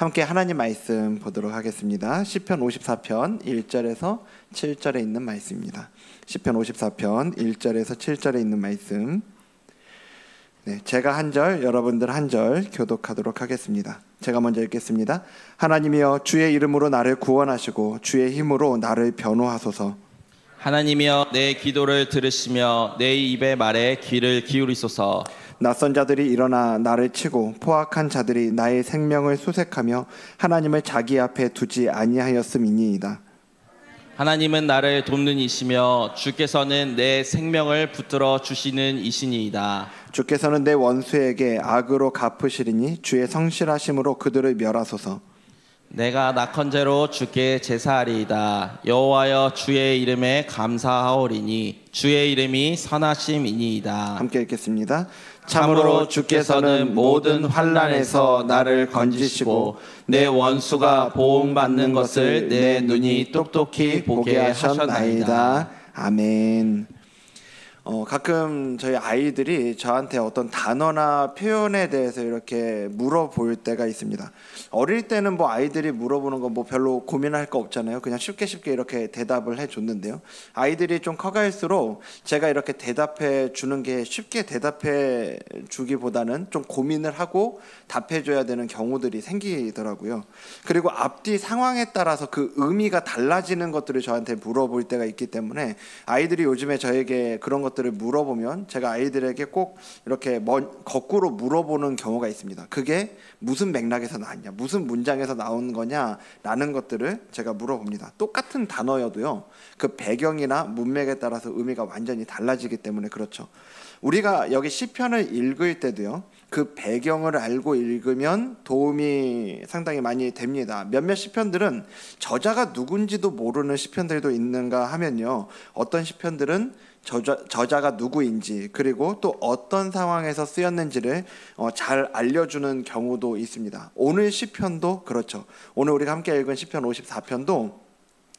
함께 하나님 말씀 보도록 하겠습니다. 시편 54편 1절에서 7절에 있는 말씀입니다. 시편 54편 1절에서 7절에 있는 말씀. 제가 한 절, 여러분들 한 절 교독하도록 하겠습니다. 제가 먼저 읽겠습니다. 하나님이여, 주의 이름으로 나를 구원하시고 주의 힘으로 나를 변호하소서. 하나님이여, 내 기도를 들으시며 내 입의 말에 귀를 기울이소서. 낯선 자들이 일어나 나를 치고 포악한 자들이 나의 생명을 수색하며 하나님을 자기 앞에 두지 아니하였음이니이다. 하나님은 나를 돕는 이시며 주께서는 내 생명을 붙들어 주시는 이시니이다. 주께서는 내 원수에게 악으로 갚으시리니 주의 성실하심으로 그들을 멸하소서. 내가 낙헌제로 주께 제사하리이다. 여호와여, 주의 이름에 감사하오리니 주의 이름이 선하심이니이다. 함께 읽겠습니다. 참으로 주께서는 모든 환난에서 나를 건지시고 내 원수가 보응받는 것을 내 눈이 똑똑히 보게 하셨나이다. 아멘. 가끔 저희 아이들이 저한테 어떤 단어나 표현에 대해서 이렇게 물어볼 때가 있습니다. 어릴 때는 뭐 아이들이 물어보는 거 뭐 별로 고민할 거 없잖아요. 그냥 쉽게 이렇게 대답을 해줬는데요. 아이들이 좀 커갈수록 제가 이렇게 대답해 주는 게 쉽게 대답해 주기보다는 좀 고민을 하고 답해줘야 되는 경우들이 생기더라고요. 그리고 앞뒤 상황에 따라서 그 의미가 달라지는 것들을 저한테 물어볼 때가 있기 때문에 아이들이 요즘에 저에게 그런 것들을 물어보면 제가 아이들에게 꼭 이렇게 거꾸로 물어보는 경우가 있습니다. 그게 무슨 맥락에서 나왔냐, 무슨 문장에서 나온 거냐라는 것들을 제가 물어봅니다. 똑같은 단어여도요, 그 배경이나 문맥에 따라서 의미가 완전히 달라지기 때문에 그렇죠. 우리가 여기 시편을 읽을 때도요, 그 배경을 알고 읽으면 도움이 상당히 많이 됩니다. 몇몇 시편들은 저자가 누군지도 모르는 시편들도 있는가 하면요, 어떤 시편들은 저자가 누구인지 그리고 또 어떤 상황에서 쓰였는지를 잘 알려주는 경우도 있습니다. 오늘 시편도 그렇죠. 오늘 우리가 함께 읽은 시편 54편도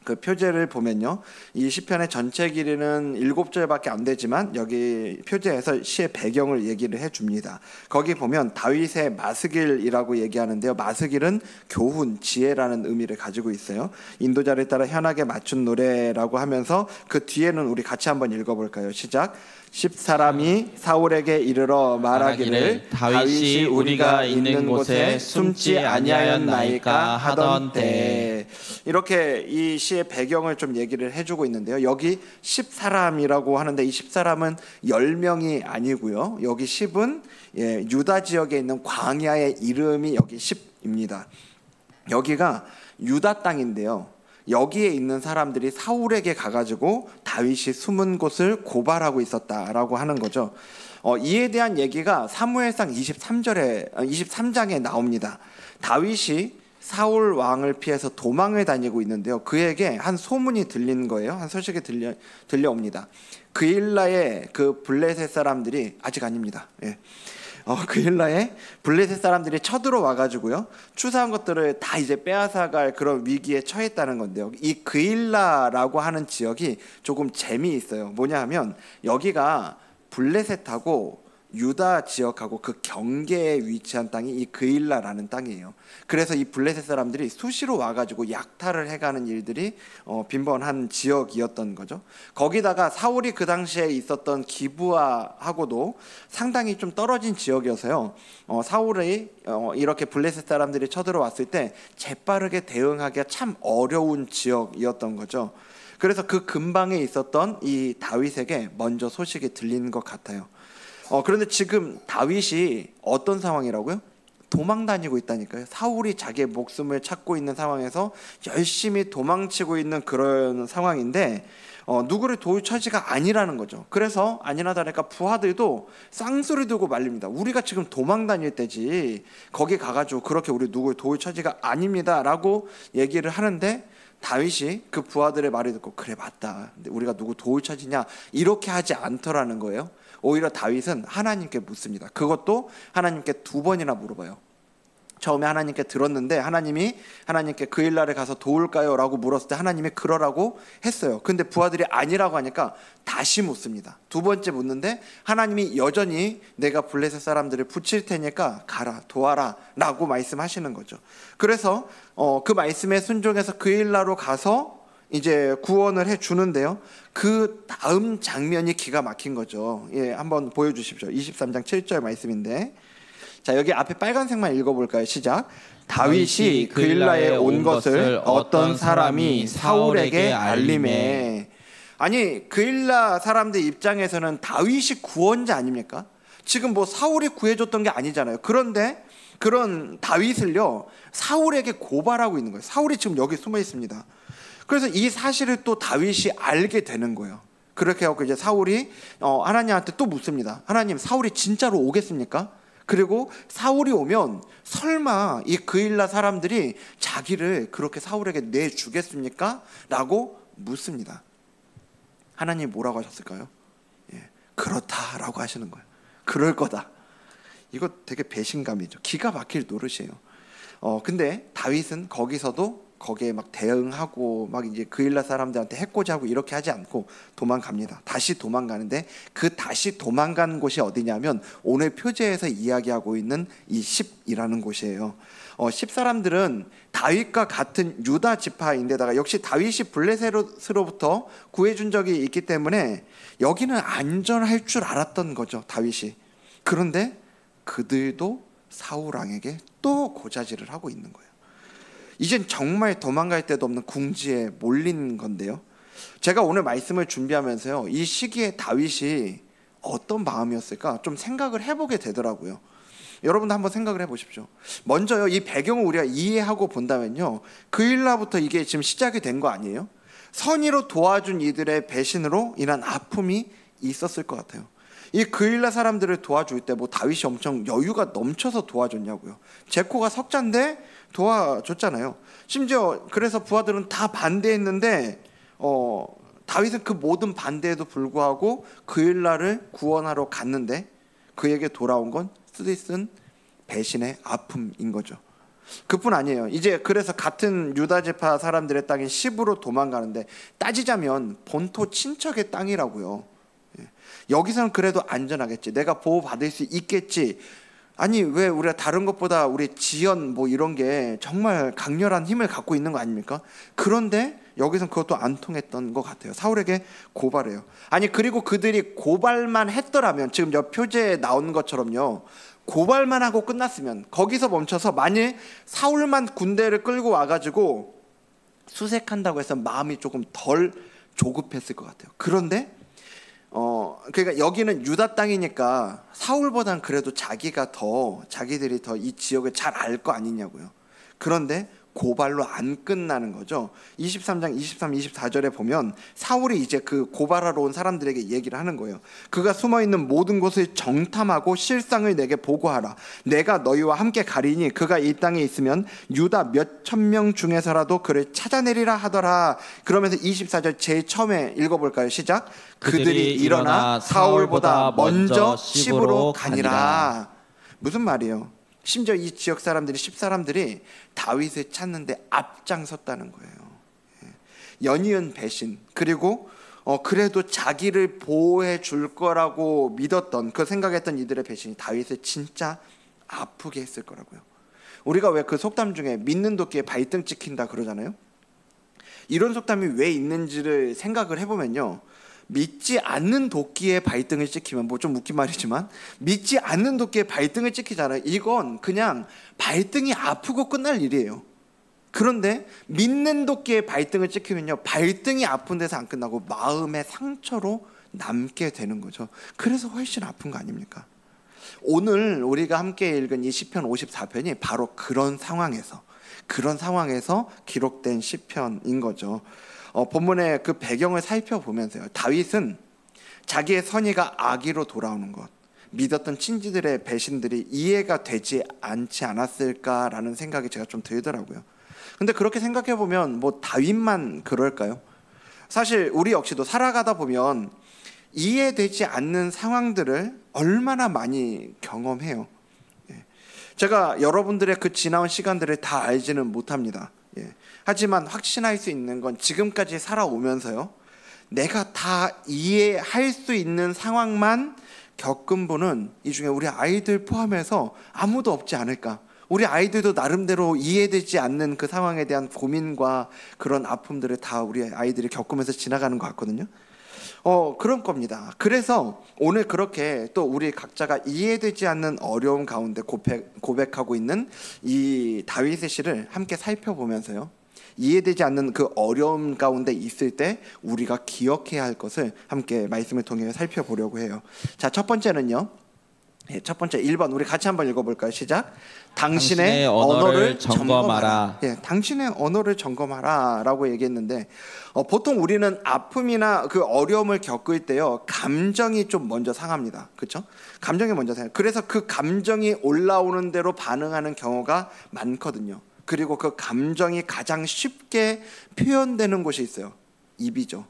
그 표제를 보면요, 이 시편의 전체 길이는 7절밖에 안 되지만 여기 표제에서 시의 배경을 얘기를 해줍니다. 거기 보면 다윗의 마스길이라고 얘기하는데요, 마스길은 교훈, 지혜라는 의미를 가지고 있어요. 인도자를 따라 현악에 맞춘 노래라고 하면서 그 뒤에는 우리 같이 한번 읽어볼까요? 시작. 10사람이 사울에게 이르러 말하기를 다윗이 우리가 있는 곳에 숨지 아니하였나이까 하던 때. 이렇게 이 시의 배경을 좀 얘기를 해주고 있는데요, 여기 10사람이라고 하는데 이 10사람은 10명이 아니고요, 여기 10은 유다 지역에 있는 광야의 이름이 여기 10입니다. 여기가 유다 땅인데요, 여기에 있는 사람들이 사울에게 가가지고 다윗이 숨은 곳을 고발하고 있었다라고 하는 거죠. 이에 대한 얘기가 사무엘상 23장에 나옵니다. 다윗이 사울 왕을 피해서 도망을 다니고 있는데요, 그에게 한 소문이 들린 거예요. 한 소식이 들려옵니다. 그일라의 그 블레셋 사람들이 아직 아닙니다. 그일라에 블레셋 사람들이 쳐들어와 가지고요, 추수한 것들을 다 이제 빼앗아갈 그런 위기에 처했다는 건데요, 이 그일라라고 하는 지역이 조금 재미있어요. 뭐냐 하면 여기가 블레셋하고 유다 지역하고 그 경계에 위치한 땅이 이 그일라라는 땅이에요. 그래서 이 블레셋 사람들이 수시로 와가지고 약탈을 해가는 일들이 빈번한 지역이었던 거죠. 거기다가 사울이 그 당시에 있었던 기브아하고도 상당히 좀 떨어진 지역이어서요, 사울이 이렇게 블레셋 사람들이 쳐들어왔을 때 재빠르게 대응하기가 참 어려운 지역이었던 거죠. 그래서 그 근방에 있었던 이 다윗에게 먼저 소식이 들린 것 같아요. 그런데 지금 다윗이 어떤 상황이라고요? 도망 다니고 있다니까요. 사울이 자기의 목숨을 찾고 있는 상황에서 열심히 도망치고 있는 그런 상황인데 누구를 도울 처지가 아니라는 거죠. 그래서 아니나 다를까 부하들도 쌍소리 두고 말립니다. 우리가 지금 도망 다닐 때지 거기 가가지고 그렇게 우리 누구를 도울 처지가 아닙니다 라고 얘기를 하는데, 다윗이 그 부하들의 말을 듣고 그래 맞다, 근데 우리가 누구 도울 처지냐 이렇게 하지 않더라는 거예요. 오히려 다윗은 하나님께 묻습니다. 그것도 하나님께 2번이나 물어봐요. 처음에 하나님께 들었는데 하나님께 그 일날에 가서 도울까요? 라고 물었을 때 하나님이 그러라고 했어요. 근데 부하들이 아니라고 하니까 다시 묻습니다. 두 번째 묻는데 하나님이 여전히 내가 블레셋 사람들을 붙일 테니까 가라, 도와라 라고 말씀하시는 거죠. 그래서 그 말씀에 순종해서 그 일날로 가서 이제 구원을 해주는데요. 그 다음 장면이 기가 막힌 거죠. 예, 한번 보여주십시오. 23장 7절 말씀인데, 자, 여기 앞에 빨간색만 읽어볼까요? 시작. 다윗이 그일라에 온 것을 어떤 사람이 사울에게 알림해. 아니, 그일라 사람들 입장에서는 다윗이 구원자 아닙니까? 지금 뭐 사울이 구해줬던 게 아니잖아요. 그런데 그런 다윗을요, 사울에게 고발하고 있는 거예요. 사울이 지금 여기 숨어 있습니다. 그래서 이 사실을 또 다윗이 알게 되는 거예요. 그렇게 하고 이제 사울이 하나님한테 또 묻습니다. 하나님, 사울이 진짜로 오겠습니까? 그리고 사울이 오면 설마 이 그일라 사람들이 자기를 그렇게 사울에게 내주겠습니까? 라고 묻습니다. 하나님 뭐라고 하셨을까요? 예, 그렇다라고 하시는 거예요. 그럴 거다. 이거 되게 배신감이죠. 기가 막힐 노릇이에요. 근데 다윗은 거기에 막 대응하고 막 이제 그일라 사람들한테 해코지하고 이렇게 하지 않고 도망갑니다. 다시 도망가는데 그 다시 도망간 곳이 어디냐면 오늘 표제에서 이야기하고 있는 이 10이라는 곳이에요. 10 사람들은 다윗과 같은 유다 지파인데다가 역시 다윗이 블레셋으로부터 구해준 적이 있기 때문에 여기는 안전할 줄 알았던 거죠, 다윗이. 그런데 그들도 사울 왕에게 또 고자질을 하고 있는 거예요. 이젠 정말 도망갈 데도 없는 궁지에 몰린 건데요. 제가 오늘 말씀을 준비하면서요, 이 시기에 다윗이 어떤 마음이었을까 좀 생각을 해보게 되더라고요. 여러분도 한번 생각을 해보십시오. 먼저요, 이 배경을 우리가 이해하고 본다면요, 그일라부터 이게 지금 시작이 된 거 아니에요? 선의로 도와준 이들의 배신으로 인한 아픔이 있었을 것 같아요. 이 그일라 사람들을 도와줄 때 뭐 다윗이 엄청 여유가 넘쳐서 도와줬냐고요. 제코가 석자인데 도와줬잖아요. 심지어 그래서 부하들은 다 반대했는데 다윗은 그 모든 반대에도 불구하고 그일라를 구원하러 갔는데 그에게 돌아온 건 쓰디쓴 배신의 아픔인 거죠. 그뿐 아니에요. 이제 그래서 같은 유다 지파 사람들의 땅인 시브로 도망가는데 따지자면 본토 친척의 땅이라고요. 여기서는 그래도 안전하겠지, 내가 보호받을 수 있겠지. 아니, 왜 우리가 다른 것보다 우리 지연 뭐 이런 게 정말 강렬한 힘을 갖고 있는 거 아닙니까? 그런데 여기선 그것도 안 통했던 것 같아요. 사울에게 고발해요. 아니, 그리고 그들이 고발만 했더라면, 지금 옆 표제에 나온 것처럼요, 고발만 하고 끝났으면, 거기서 멈춰서 만일 사울만 군대를 끌고 와가지고 수색한다고 해서 마음이 조금 덜 조급했을 것 같아요. 그런데 그러니까 여기는 유다 땅이니까 사울보단 그래도 자기들이 더 이 지역을 잘 알 거 아니냐고요. 그런데 고발로 안 끝나는 거죠. 23장 23, 24절에 보면 사울이 이제 그 고발하러 온 사람들에게 얘기를 하는 거예요. 그가 숨어있는 모든 곳을 정탐하고 실상을 내게 보고하라. 내가 너희와 함께 가리니 그가 이 땅에 있으면 유다 몇 천 명 중에서라도 그를 찾아내리라 하더라. 그러면서 24절 제일 처음에 읽어볼까요? 시작. 그들이 일어나 사울보다 먼저 시브로 가니라. 무슨 말이에요? 심지어 이 지역 사람들이 10사람들이 다윗을 찾는데 앞장섰다는 거예요. 연이은 배신, 그리고 그래도 자기를 보호해 줄 거라고 믿었던, 그 생각했던 이들의 배신이 다윗을 진짜 아프게 했을 거라고요. 우리가 왜 그 속담 중에 믿는 도끼에 발등 찍힌다 그러잖아요. 이런 속담이 왜 있는지를 생각을 해보면요, 믿지 않는 도끼에 발등을 찍히면, 뭐 좀 웃긴 말이지만 믿지 않는 도끼에 발등을 찍히잖아요. 이건 그냥 발등이 아프고 끝날 일이에요. 그런데 믿는 도끼에 발등을 찍히면요, 발등이 아픈 데서 안 끝나고 마음의 상처로 남게 되는 거죠. 그래서 훨씬 아픈 거 아닙니까? 오늘 우리가 함께 읽은 이 시편 54편이 바로 그런 상황에서 기록된 시편인 거죠. 본문의 그 배경을 살펴보면서요, 다윗은 자기의 선의가 악의로 돌아오는 것, 믿었던 친지들의 배신들이 이해가 되지 않지 않았을까라는 생각이 제가 좀 들더라고요. 근데 그렇게 생각해보면 뭐 다윗만 그럴까요? 사실 우리 역시도 살아가다 보면 이해되지 않는 상황들을 얼마나 많이 경험해요. 제가 여러분들의 그 지나온 시간들을 다 알지는 못합니다. 하지만 확신할 수 있는 건 지금까지 살아오면서요, 내가 다 이해할 수 있는 상황만 겪은 분은 이 중에 우리 아이들 포함해서 아무도 없지 않을까. 우리 아이들도 나름대로 이해되지 않는 그 상황에 대한 고민과 그런 아픔들을 다 우리 아이들이 겪으면서 지나가는 것 같거든요. 그런 겁니다. 그래서 오늘 그렇게 또 우리 각자가 이해되지 않는 어려움 가운데 고백하고 있는 이 다윗의 시를 함께 살펴보면서요, 이해되지 않는 그 어려움 가운데 있을 때 우리가 기억해야 할 것을 함께 말씀을 통해 살펴보려고 해요. 자, 첫 번째는요, 첫 번째 1번 우리 같이 한번 읽어볼까요? 시작. 당신의 언어를 점검하라. 당신의 언어를 점검하라 라고 얘기했는데, 보통 우리는 아픔이나 그 어려움을 겪을 때요, 감정이 좀 먼저 상합니다. 그렇죠? 감정이 먼저 상해요. 그래서 그 감정이 올라오는 대로 반응하는 경우가 많거든요. 그리고 그 감정이 가장 쉽게 표현되는 곳이 있어요. 입이죠.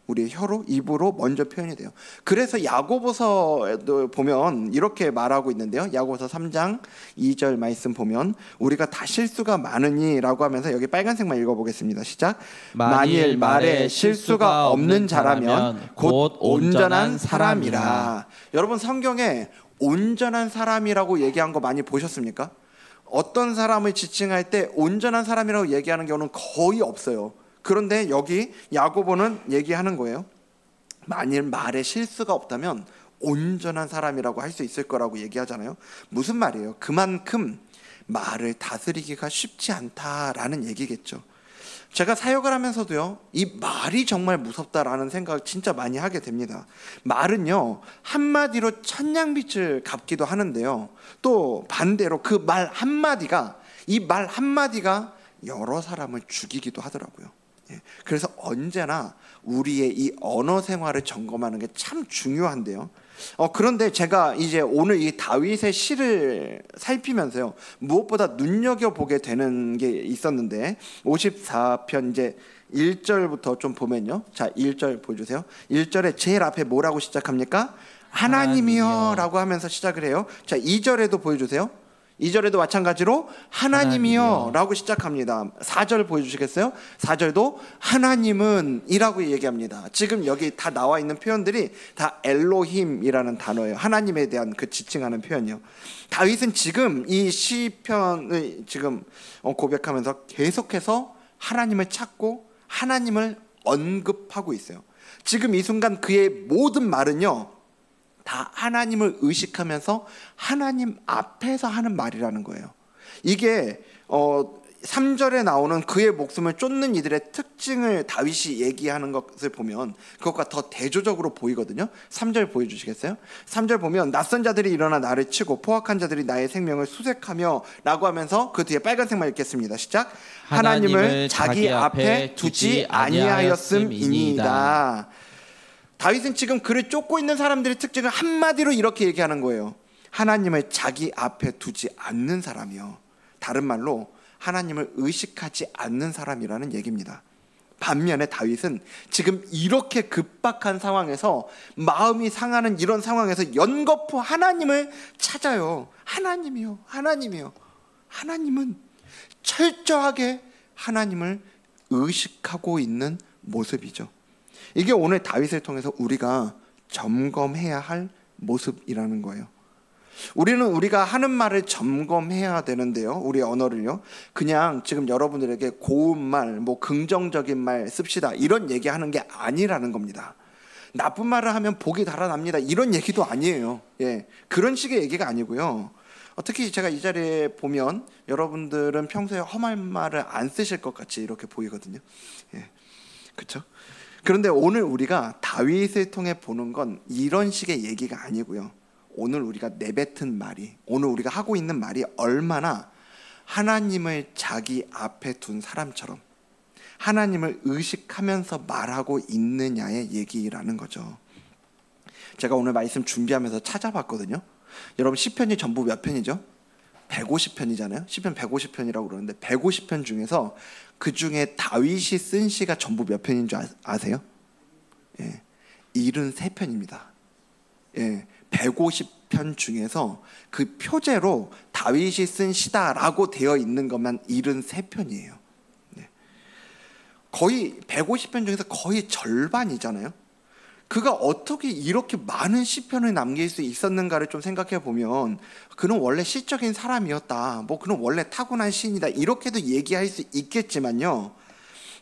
우리의 혀로, 입으로 먼저 표현이 돼요. 그래서 야고보서도 보면 이렇게 말하고 있는데요, 야고보서 3장 2절 말씀 보면 우리가 다 실수가 많으니 라고 하면서, 여기 빨간색만 읽어보겠습니다. 시작. 만일 말에 실수가 없는 자라면 곧 온전한 사람이라. 여러분, 성경에 온전한 사람이라고 얘기한 거 많이 보셨습니까? 어떤 사람을 지칭할 때 온전한 사람이라고 얘기하는 경우는 거의 없어요. 그런데 여기 야고보는 얘기하는 거예요. 만일 말에 실수가 없다면 온전한 사람이라고 할 수 있을 거라고 얘기하잖아요. 무슨 말이에요? 그만큼 말을 다스리기가 쉽지 않다라는 얘기겠죠. 제가 사역을 하면서도요, 이 말이 정말 무섭다라는 생각을 진짜 많이 하게 됩니다. 말은요, 한마디로 천냥빛을 갚기도 하는데요, 또 반대로 그 말 한마디가, 이 말 한마디가 여러 사람을 죽이기도 하더라고요. 그래서 언제나 우리의 이 언어 생활을 점검하는 게 참 중요한데요. 그런데 제가 이제 오늘 이 다윗의 시를 살피면서요, 무엇보다 눈여겨보게 되는 게 있었는데, 54편 이제 1절부터 좀 보면요. 자, 1절 보여주세요. 1절에 제일 앞에 뭐라고 시작합니까? 하나님이여 라고 하면서 시작을 해요. 자, 2절에도 보여주세요. 2절에도 마찬가지로 하나님이여 라고 시작합니다. 4절 보여주시겠어요? 4절도 하나님은 이라고 얘기합니다. 지금 여기 다 나와 있는 표현들이 다 엘로힘이라는 단어예요. 하나님에 대한 그 지칭하는 표현이요. 다윗은 지금 이 시편을 지금 고백하면서 계속해서 하나님을 찾고 하나님을 언급하고 있어요. 지금 이 순간 그의 모든 말은요, 다 하나님을 의식하면서 하나님 앞에서 하는 말이라는 거예요. 이게 3절에 나오는 그의 목숨을 쫓는 이들의 특징을 다윗이 얘기하는 것을 보면 그것과 더 대조적으로 보이거든요. 3절 보여주시겠어요? 3절 보면 낯선 자들이 일어나 나를 치고 포악한 자들이 나의 생명을 수색하며 라고 하면서 그 뒤에 빨간색만 읽겠습니다. 시작. 하나님을 자기 앞에 두지 아니하였음이니이다. 다윗은 지금 그를 쫓고 있는 사람들의 특징을 한마디로 이렇게 얘기하는 거예요. 하나님을 자기 앞에 두지 않는 사람이요. 다른 말로 하나님을 의식하지 않는 사람이라는 얘기입니다. 반면에 다윗은 지금 이렇게 급박한 상황에서, 마음이 상하는 이런 상황에서 연거푸 하나님을 찾아요. 하나님이요, 하나님이요. 하나님은 철저하게 하나님을 의식하고 있는 모습이죠. 이게 오늘 다윗을 통해서 우리가 점검해야 할 모습이라는 거예요. 우리는 우리가 하는 말을 점검해야 되는데요, 우리 언어를요, 그냥 지금 여러분들에게 고운 말, 뭐 긍정적인 말 씁시다 이런 얘기하는 게 아니라는 겁니다. 나쁜 말을 하면 복이 달아납니다 이런 얘기도 아니에요. 그런 식의 얘기가 아니고요. 특히 제가 이 자리에 보면 여러분들은 평소에 험한 말을 안 쓰실 것 같이 이렇게 보이거든요. 그렇죠? 그런데 오늘 우리가 다윗을 통해 보는 건 이런 식의 얘기가 아니고요, 오늘 우리가 내뱉은 말이, 오늘 우리가 하고 있는 말이 얼마나 하나님을 자기 앞에 둔 사람처럼 하나님을 의식하면서 말하고 있느냐의 얘기라는 거죠. 제가 오늘 말씀 준비하면서 찾아봤거든요. 여러분, 시편이 전부 몇 편이죠? 150편이잖아요. 시편 150편이라고 그러는데 150편 중에서 그 중에 다윗이 쓴 시가 전부 몇 편인 줄 아세요? 73편입니다. 150 시편 중에서 그 표제로 다윗이 쓴 시다라고 되어 있는 것만 73편이에요. 네. 거의 150편 중에서 거의 절반이잖아요. 그가 어떻게 이렇게 많은 시편을 남길 수 있었는가를 좀 생각해 보면, 그는 원래 시적인 사람이었다, 뭐 그는 원래 타고난 시인이다, 이렇게도 얘기할 수 있겠지만요,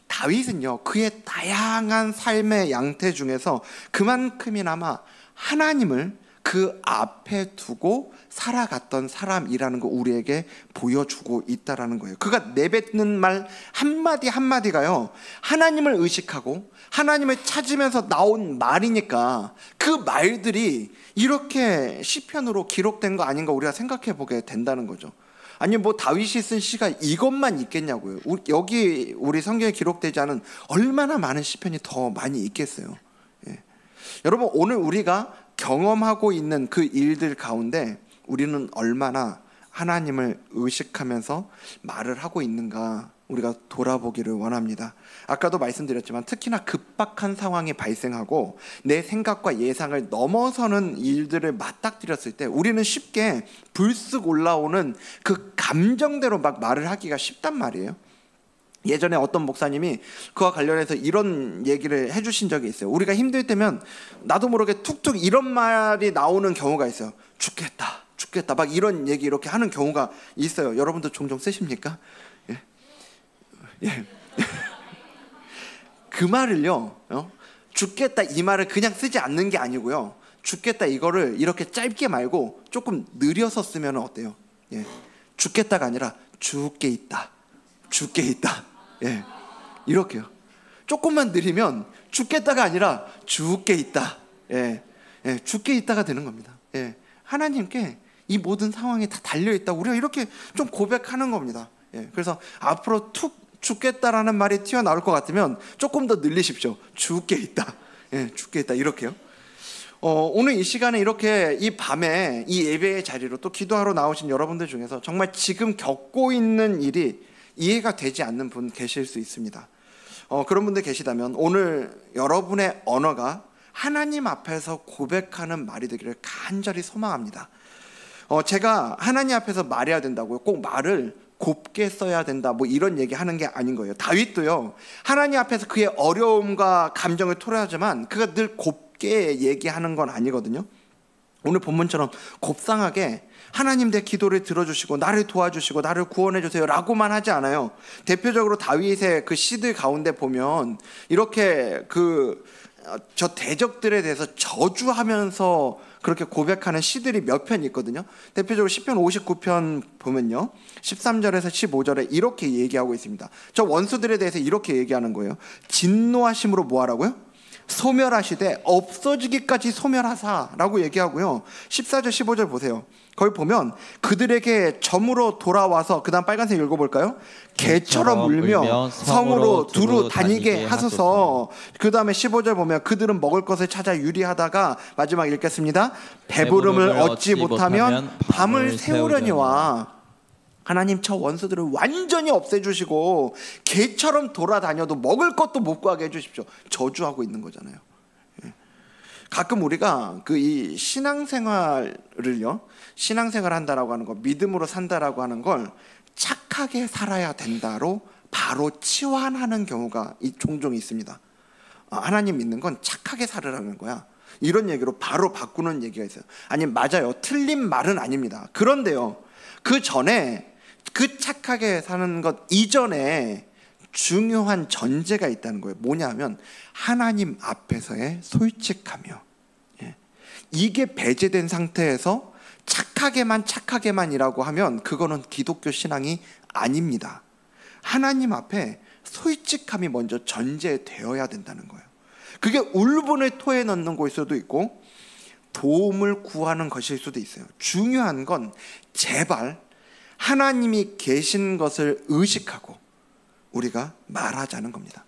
다윗은요 그의 다양한 삶의 양태 중에서 그만큼이나마 하나님을 그 앞에 두고 살아갔던 사람이라는 거 우리에게 보여주고 있다라는 거예요. 그가 내뱉는 말 한마디 한마디가요 하나님을 의식하고 하나님을 찾으면서 나온 말이니까 그 말들이 이렇게 시편으로 기록된 거 아닌가 우리가 생각해 보게 된다는 거죠. 아니 뭐 다윗이 쓴 시가 이것만 있겠냐고요. 여기 우리 성경에 기록되지 않은 얼마나 많은 시편이 더 많이 있겠어요. 예. 여러분 오늘 우리가 경험하고 있는 그 일들 가운데 우리는 얼마나 하나님을 의식하면서 말을 하고 있는가 우리가 돌아보기를 원합니다. 아까도 말씀드렸지만 특히나 급박한 상황이 발생하고 내 생각과 예상을 넘어서는 일들을 맞닥뜨렸을 때 우리는 쉽게 불쑥 올라오는 그 감정대로 막 말을 하기가 쉽단 말이에요. 예전에 어떤 목사님이 그와 관련해서 이런 얘기를 해주신 적이 있어요. 우리가 힘들 때면 나도 모르게 툭툭 이런 말이 나오는 경우가 있어요. 죽겠다 죽겠다 막 이런 얘기 이렇게 하는 경우가 있어요. 여러분도 종종 쓰십니까? 예. 예. 그 말을요 죽겠다 이 말을 그냥 쓰지 않는 게 아니고요, 죽겠다 이거를 이렇게 짧게 말고 조금 느려서 쓰면 어때요? 예. 죽겠다가 아니라 죽게 있다 죽게 있다. 예. 이렇게요. 조금만 느리면 죽겠다가 아니라 죽게 있다. 예. 예. 죽게 있다가 되는 겁니다. 예. 하나님께 이 모든 상황이 다 달려있다, 우리가 이렇게 좀 고백하는 겁니다. 예. 그래서 앞으로 툭 죽겠다라는 말이 튀어나올 것 같으면 조금 더 늘리십시오. 죽게 있다. 예. 죽게 있다. 이렇게요. 오늘 이 시간에 이렇게 이 밤에 이 예배의 자리로 또 기도하러 나오신 여러분들 중에서 정말 지금 겪고 있는 일이 이해가 되지 않는 분 계실 수 있습니다. 그런 분들 계시다면 오늘 여러분의 언어가 하나님 앞에서 고백하는 말이 되기를 간절히 소망합니다. 제가 하나님 앞에서 말해야 된다고요, 꼭 말을 곱게 써야 된다 뭐 이런 얘기 하는 게 아닌 거예요. 다윗도요 하나님 앞에서 그의 어려움과 감정을 토로하지만 그가 늘 곱게 얘기하는 건 아니거든요. 오늘 본문처럼 곱상하게 하나님 내 기도를 들어주시고 나를 도와주시고 나를 구원해 주세요 라고만 하지 않아요. 대표적으로 다윗의 그 시들 가운데 보면 이렇게 저 대적들에 대해서 저주하면서 그렇게 고백하는 시들이 몇 편 있거든요. 대표적으로 시편 59편 보면요 13절에서 15절에 이렇게 얘기하고 있습니다. 저 원수들에 대해서 이렇게 얘기하는 거예요. 진노하심으로 뭐 하라고요? 소멸하시되 없어지기까지 소멸하사라고 얘기하고요. 14절 15절 보세요. 거기 보면 그들에게 점으로 돌아와서, 그 다음 빨간색 읽어볼까요? 개처럼 물며 성으로 두루 다니게 하소서. 그 다음에 15절 보면 그들은 먹을 것을 찾아 유리하다가, 마지막 읽겠습니다. 배부름을 얻지 못하면 밤을 새우려니와. 하나님 저 원수들을 완전히 없애주시고 개처럼 돌아다녀도 먹을 것도 못 구하게 해주십시오. 저주하고 있는 거잖아요. 가끔 우리가 이 신앙생활을요, 신앙생활 한다라고 하는 거, 믿음으로 산다라고 하는 걸 착하게 살아야 된다로 바로 치환하는 경우가 종종 있습니다. 하나님 믿는 건 착하게 살으라는 거야, 이런 얘기로 바로 바꾸는 얘기가 있어요. 아니 맞아요, 틀린 말은 아닙니다. 그런데요 그 전에 그 착하게 사는 것 이전에 중요한 전제가 있다는 거예요. 뭐냐면 하나님 앞에서의 솔직하며, 이게 배제된 상태에서 착하게만이라고 하면 그거는 기독교 신앙이 아닙니다. 하나님 앞에 솔직함이 먼저 전제되어야 된다는 거예요. 그게 울분을 토해 넣는 것일 수도 있고 도움을 구하는 것일 수도 있어요. 중요한 건 제발 하나님이 계신 것을 의식하고 우리가 말하자는 겁니다.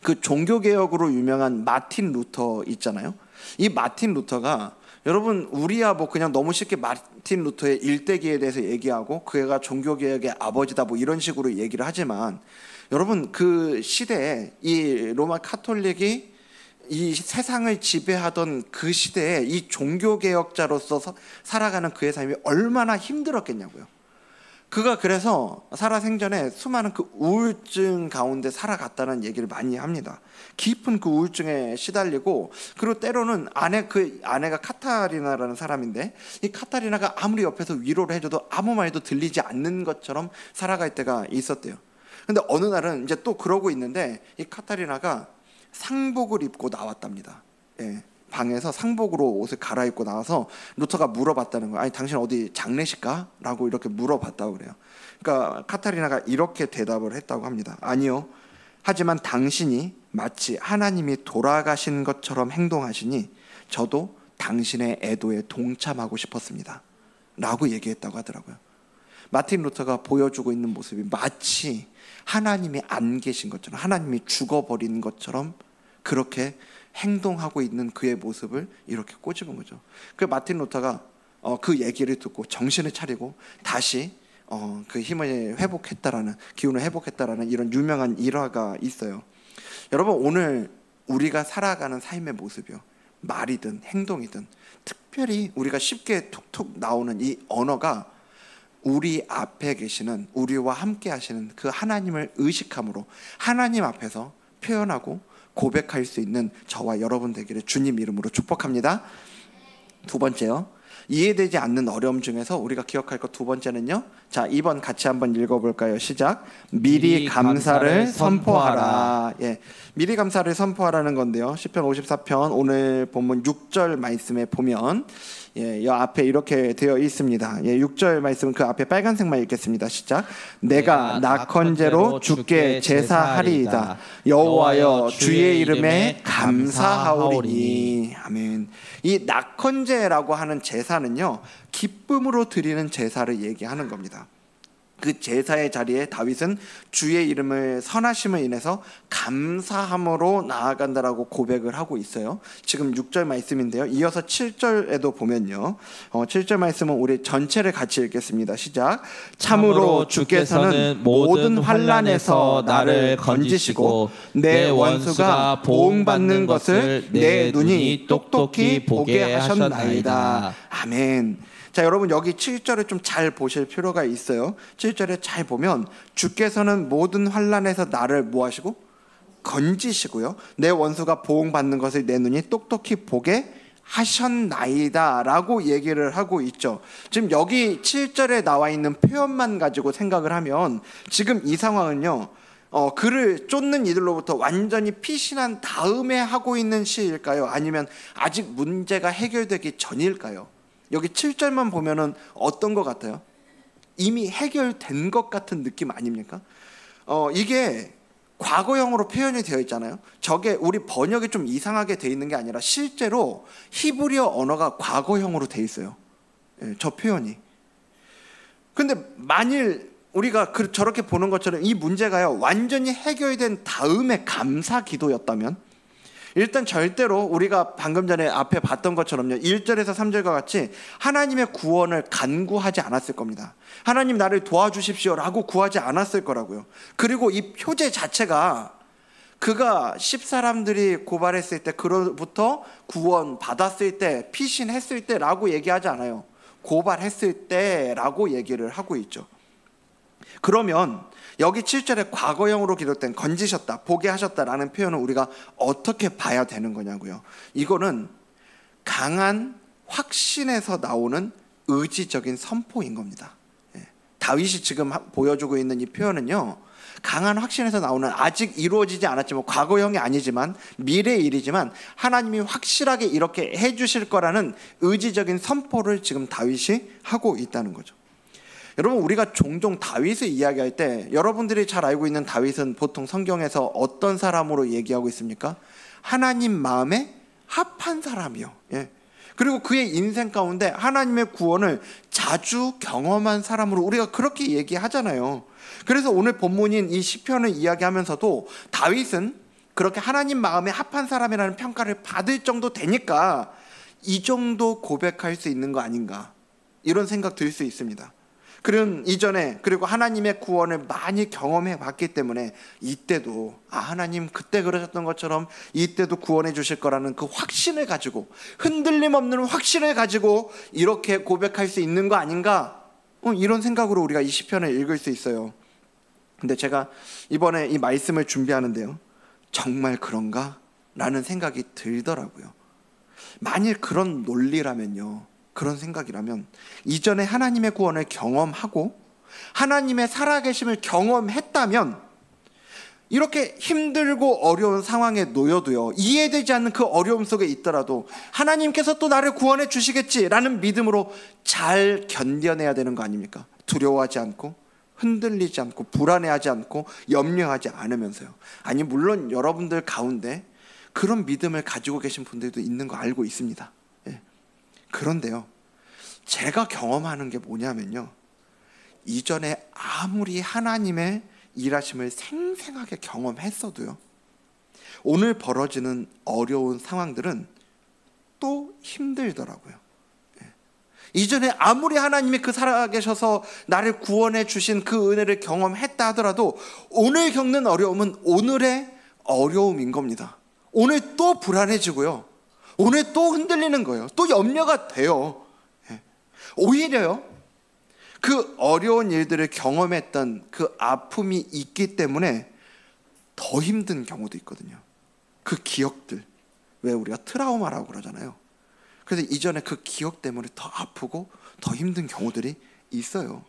그 종교개혁으로 유명한 마틴 루터 있잖아요. 이 마틴 루터가, 여러분 우리야 뭐 그냥 너무 쉽게 마틴 루터의 일대기에 대해서 얘기하고 그애가 종교개혁의 아버지다 뭐 이런 식으로 얘기를 하지만, 여러분 그 시대에 이 로마 카톨릭이 이 세상을 지배하던 그 시대에 이 종교개혁자로서 살아가는 그의 삶이 얼마나 힘들었겠냐고요. 그가 그래서 살아생전에 수많은 그 우울증 가운데 살아갔다는 얘기를 많이 합니다. 깊은 그 우울증에 시달리고, 그리고 때로는 아내가 카타리나라는 사람인데, 이 카타리나가 아무리 옆에서 위로를 해줘도 아무 말도 들리지 않는 것처럼 살아갈 때가 있었대요. 근데 어느 날은 이제 또 그러고 있는데 이 카타리나가 상복을 입고 나왔답니다. 예. 방에서 상복으로 옷을 갈아입고 나와서 루터가 물어봤다는 거예요. 아니, 당신 어디 장례식 가? 라고 이렇게 물어봤다고 그래요. 그러니까 카타리나가 이렇게 대답을 했다고 합니다. 아니요. 하지만 당신이 마치 하나님이 돌아가신 것처럼 행동하시니 저도 당신의 애도에 동참하고 싶었습니다. 라고 얘기했다고 하더라고요. 마틴 루터가 보여주고 있는 모습이 마치 하나님이 안 계신 것처럼, 하나님이 죽어버린 것처럼 그렇게 행동하고 있는 그의 모습을 이렇게 꼬집은 거죠. 그 마틴 루터가 그 얘기를 듣고 정신을 차리고 다시 그 힘을 회복했다라는, 기운을 회복했다라는 이런 유명한 일화가 있어요. 여러분, 오늘 우리가 살아가는 삶의 모습이요, 말이든 행동이든 특별히 우리가 쉽게 툭툭 나오는 이 언어가 우리 앞에 계시는, 우리와 함께 하시는 그 하나님을 의식함으로 하나님 앞에서 표현하고 고백할 수 있는 저와 여러분 되기를 주님 이름으로 축복합니다. 두 번째요, 이해되지 않는 어려움 중에서 우리가 기억할 것 두 번째는요, 자, 2번 같이 한번 읽어볼까요? 시작. 미리 감사를 선포하라. 예, 미리 감사를 선포하라는 건데요, 시편 54편 오늘 본문 6절 말씀에 보면, 예, 이 앞에 이렇게 되어 있습니다. 예, 6절 말씀은 그 앞에 빨간색만 읽겠습니다. 시작. 내가 낙헌제로 주께 제사하리이다. 여호와여 주의 이름에 감사하오리니. 아멘. 이 낙헌제라고 하는 제사는요, 기쁨으로 드리는 제사를 얘기하는 겁니다. 그 제사의 자리에 다윗은 주의 이름을 선하심을 인해서 감사함으로 나아간다라고 고백을 하고 있어요. 지금 6절 말씀인데요, 이어서 7절에도 보면요, 7절 말씀은 우리 전체를 같이 읽겠습니다. 시작. 참으로 주께서는 모든 환난에서 나를 건지시고 내 원수가 보응받는 것을 내 눈이 똑똑히 보게 하셨나이다. 아멘. 자, 여러분, 여기 7절을 좀 잘 보실 필요가 있어요. 7절에 잘 보면 주께서는 모든 환난에서 나를 뭐 하시고? 건지시고요, 내 원수가 보응받는 것을 내 눈이 똑똑히 보게 하셨나이다 라고 얘기를 하고 있죠. 지금 여기 7절에 나와 있는 표현만 가지고 생각을 하면 지금 이 상황은요, 그를 쫓는 이들로부터 완전히 피신한 다음에 하고 있는 시일까요? 아니면 아직 문제가 해결되기 전일까요? 여기 7절만 보면은 어떤 것 같아요? 이미 해결된 것 같은 느낌 아닙니까? 이게 과거형으로 표현이 되어 있잖아요. 저게 우리 번역이 좀 이상하게 되어 있는 게 아니라 실제로 히브리어 언어가 과거형으로 되어 있어요. 예, 저 표현이. 근데 만일 우리가 저렇게 보는 것처럼 이 문제가요, 완전히 해결된 다음에 감사 기도였다면, 일단 절대로 우리가 방금 전에 앞에 봤던 것처럼요, 1절에서 3절과 같이 하나님의 구원을 간구하지 않았을 겁니다. 하나님 나를 도와주십시오 라고 구하지 않았을 거라고요. 그리고 이 표제 자체가 그가 10사람들이 고발했을 때, 그로부터 구원 받았을 때, 피신했을 때 라고 얘기하지 않아요. 고발했을 때 라고 얘기를 하고 있죠. 그러면 여기 7절에 과거형으로 기록된 건지셨다, 보게 하셨다라는 표현을 우리가 어떻게 봐야 되는 거냐고요. 이거는 강한 확신에서 나오는 의지적인 선포인 겁니다. 예. 다윗이 지금 보여주고 있는 이 표현은요, 강한 확신에서 나오는, 아직 이루어지지 않았지만, 과거형이 아니지만 미래의 일이지만 하나님이 확실하게 이렇게 해주실 거라는 의지적인 선포를 지금 다윗이 하고 있다는 거죠. 여러분, 우리가 종종 다윗을 이야기할 때, 여러분들이 잘 알고 있는 다윗은 보통 성경에서 어떤 사람으로 얘기하고 있습니까? 하나님 마음에 합한 사람이요. 예. 그리고 그의 인생 가운데 하나님의 구원을 자주 경험한 사람으로 우리가 그렇게 얘기하잖아요. 그래서 오늘 본문인 이 시편을 이야기하면서도 다윗은 그렇게 하나님 마음에 합한 사람이라는 평가를 받을 정도 되니까 이 정도 고백할 수 있는 거 아닌가, 이런 생각 들 수 있습니다. 그런 이전에 그리고 하나님의 구원을 많이 경험해 봤기 때문에 이때도 하나님 그때 그러셨던 것처럼 이때도 구원해 주실 거라는 그 확신을 가지고, 흔들림 없는 확신을 가지고 이렇게 고백할 수 있는 거 아닌가, 이런 생각으로 우리가 이 시편을 읽을 수 있어요. 근데 제가 이번에 이 말씀을 준비하는데요, 정말 그런가? 라는 생각이 들더라고요. 만일 그런 논리라면요, 그런 생각이라면 이전에 하나님의 구원을 경험하고 하나님의 살아계심을 경험했다면 이렇게 힘들고 어려운 상황에 놓여도요, 이해되지 않는 그 어려움 속에 있더라도 하나님께서 또 나를 구원해 주시겠지라는 믿음으로 잘 견뎌내야 되는 거 아닙니까? 두려워하지 않고, 흔들리지 않고, 불안해하지 않고, 염려하지 않으면서요. 아니, 물론 여러분들 가운데 그런 믿음을 가지고 계신 분들도 있는 거 알고 있습니다. 그런데요, 제가 경험하는 게 뭐냐면요, 이전에 아무리 하나님의 일하심을 생생하게 경험했어도요, 오늘 벌어지는 어려운 상황들은 또 힘들더라고요. 이전에 아무리 하나님이 그 살아계셔서 나를 구원해 주신 그 은혜를 경험했다 하더라도 오늘 겪는 어려움은 오늘의 어려움인 겁니다. 오늘 또 불안해지고요, 오늘 또 흔들리는 거예요. 또 염려가 돼요. 오히려요, 그 어려운 일들을 경험했던 그 아픔이 있기 때문에 더 힘든 경우도 있거든요. 그 기억들, 왜 우리가 트라우마라고 그러잖아요. 그래서 이전에 그 기억 때문에 더 아프고 더 힘든 경우들이 있어요.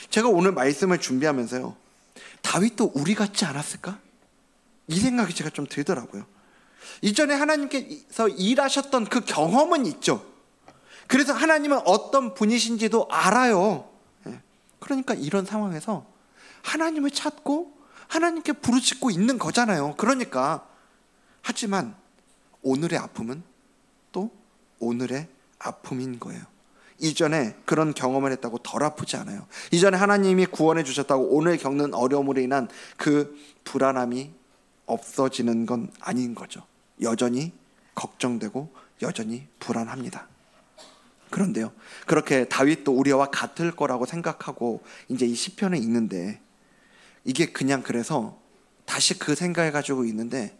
제가 오늘 말씀을 준비하면서요, 다윗도 우리 같지 않았을까? 이 생각이 제가 좀 들더라고요. 이전에 하나님께서 일하셨던 그 경험은 있죠. 그래서 하나님은 어떤 분이신지도 알아요. 그러니까 이런 상황에서 하나님을 찾고 하나님께 부르짖고 있는 거잖아요. 그러니까, 하지만 오늘의 아픔은 또 오늘의 아픔인 거예요. 이전에 그런 경험을 했다고 덜 아프지 않아요. 이전에 하나님이 구원해 주셨다고 오늘 겪는 어려움으로 인한 그 불안함이 없어지는 건 아닌 거죠. 여전히 걱정되고 여전히 불안합니다. 그런데요, 그렇게 다윗도 우리와 같을 거라고 생각하고 이제 이 시편을 읽는데, 이게 그냥 그래서 다시 그 생각을 가지고 있는데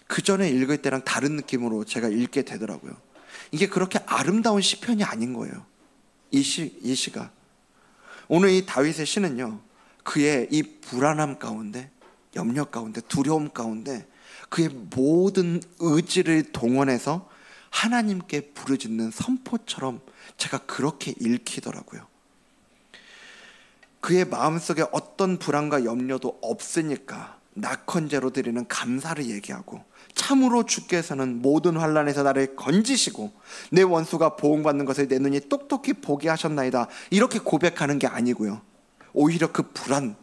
그 전에 읽을 때랑 다른 느낌으로 제가 읽게 되더라고요. 이게 그렇게 아름다운 시편이 아닌 거예요. 이 시가, 오늘 이 다윗의 시는요, 그의 이 불안함 가운데, 염려 가운데, 두려움 가운데 그의 모든 의지를 동원해서 하나님께 부르짖는 선포처럼 제가 그렇게 읽히더라고요. 그의 마음속에 어떤 불안과 염려도 없으니까 낙헌제로 드리는 감사를 얘기하고, 참으로 주께서는 모든 환난에서 나를 건지시고 내 원수가 보응받는 것을 내 눈이 똑똑히 보게 하셨나이다, 이렇게 고백하는 게 아니고요, 오히려 그 불안,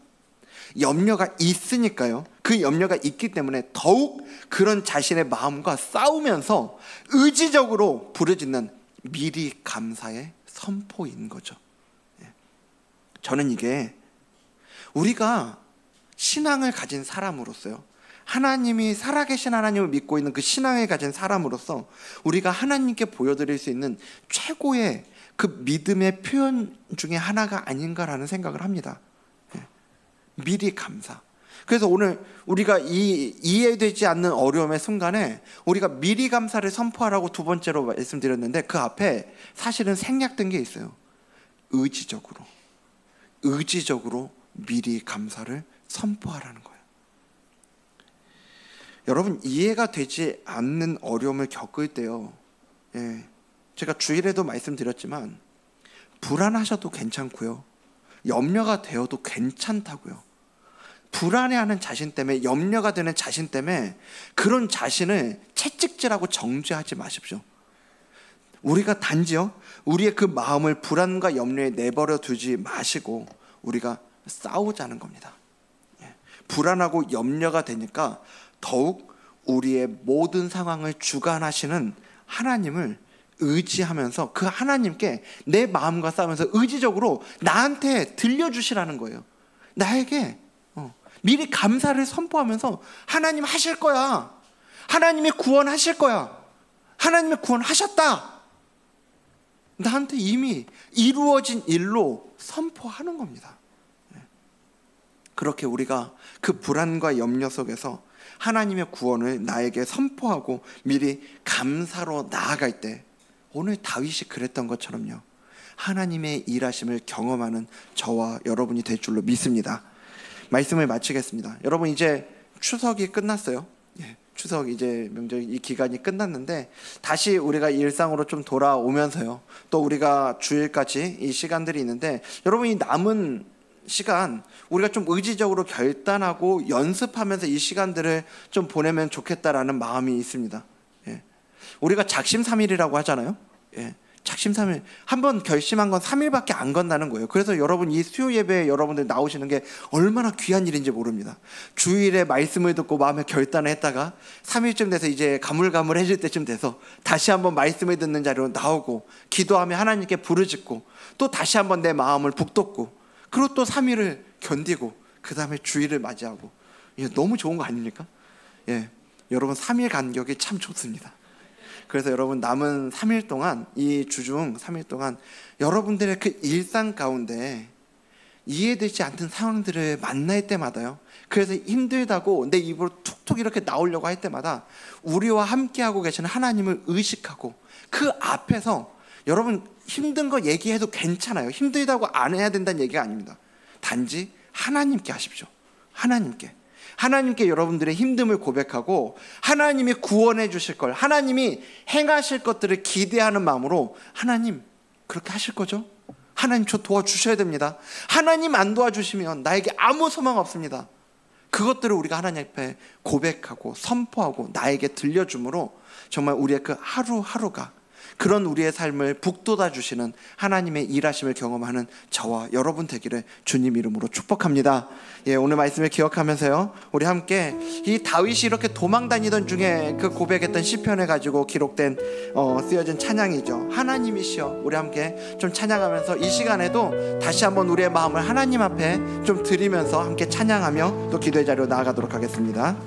염려가 있으니까요, 그 염려가 있기 때문에 더욱 그런 자신의 마음과 싸우면서 의지적으로 부르짖는 미리 감사의 선포인 거죠. 저는 이게 우리가 신앙을 가진 사람으로서요, 하나님이 살아계신 하나님을 믿고 있는 그 신앙을 가진 사람으로서 우리가 하나님께 보여드릴 수 있는 최고의 그 믿음의 표현 중에 하나가 아닌가라는 생각을 합니다. 미리 감사. 그래서 오늘 우리가 이해되지 않는 어려움의 순간에 우리가 미리 감사를 선포하라고 두 번째로 말씀드렸는데, 그 앞에 사실은 생략된 게 있어요. 의지적으로 미리 감사를 선포하라는 거예요. 여러분, 이해가 되지 않는 어려움을 겪을 때요, 제가 주일에도 말씀드렸지만 불안하셔도 괜찮고요, 염려가 되어도 괜찮다고요. 불안해하는 자신 때문에, 염려가 되는 자신 때문에 그런 자신을 채찍질하고 정죄하지 마십시오. 우리가 단지요, 우리의 그 마음을 불안과 염려에 내버려 두지 마시고 우리가 싸우자는 겁니다. 불안하고 염려가 되니까 더욱 우리의 모든 상황을 주관하시는 하나님을 의지하면서 그 하나님께 내 마음과 싸우면서 의지적으로 나한테 들려주시라는 거예요. 나에게 미리 감사를 선포하면서 하나님 하실 거야, 하나님이 구원하실 거야, 하나님이 구원하셨다, 나한테 이미 이루어진 일로 선포하는 겁니다. 그렇게 우리가 그 불안과 염려 속에서 하나님의 구원을 나에게 선포하고 미리 감사로 나아갈 때, 오늘 다윗이 그랬던 것처럼요, 하나님의 일하심을 경험하는 저와 여러분이 될 줄로 믿습니다. 말씀을 마치겠습니다. 여러분, 이제 추석이 끝났어요. 추석 이제 명절 이 기간이 끝났는데 다시 우리가 일상으로 좀 돌아오면서요, 또 우리가 주일까지 이 시간들이 있는데, 여러분 이 남은 시간 우리가 좀 의지적으로 결단하고 연습하면서 이 시간들을 좀 보내면 좋겠다라는 마음이 있습니다. 우리가 작심삼일이라고 하잖아요. 작심삼일, 한번 결심한 건 3일밖에 안 건다는 거예요. 그래서 여러분 이 수요 예배에 여러분들 나오시는 게 얼마나 귀한 일인지 모릅니다. 주일에 말씀을 듣고 마음에 결단을 했다가 3일쯤 돼서 이제 가물가물해질 때쯤 돼서 다시 한번 말씀을 듣는 자리로 나오고 기도하며 하나님께 부르짖고 또 다시 한번 내 마음을 북돋고, 그리고 또 3일을 견디고 그 다음에 주일을 맞이하고, 너무 좋은 거 아닙니까? 여러분 3일 간격이 참 좋습니다. 그래서 여러분 남은 3일 동안, 이 주중 3일 동안 여러분들의 그 일상 가운데 이해되지 않는 상황들을 만날 때마다요, 그래서 힘들다고 내 입으로 툭툭 이렇게 나오려고 할 때마다 우리와 함께하고 계시는 하나님을 의식하고 그 앞에서, 여러분 힘든 거 얘기해도 괜찮아요. 힘들다고 안 해야 된다는 얘기가 아닙니다. 단지 하나님께 하십시오. 하나님께 여러분들의 힘듦을 고백하고 하나님이 구원해 주실 걸, 하나님이 행하실 것들을 기대하는 마음으로, 하나님 그렇게 하실 거죠? 하나님 저 도와주셔야 됩니다. 하나님 안 도와주시면 나에게 아무 소망 없습니다. 그것들을 우리가 하나님 앞에 고백하고 선포하고 나에게 들려줌으로 정말 우리의 그 하루하루가 그런 우리의 삶을 북돋아 주시는 하나님의 일하심을 경험하는 저와 여러분 되기를 주님 이름으로 축복합니다. 오늘 말씀을 기억하면서요, 우리 함께 이 다윗이 이렇게 도망 다니던 중에 그 고백했던 시편을 가지고 기록된 쓰여진 찬양이죠. 하나님이시여, 우리 함께 좀 찬양하면서 이 시간에도 다시 한번 우리의 마음을 하나님 앞에 좀 드리면서 함께 찬양하며 또 기도의 자리로 나아가도록 하겠습니다.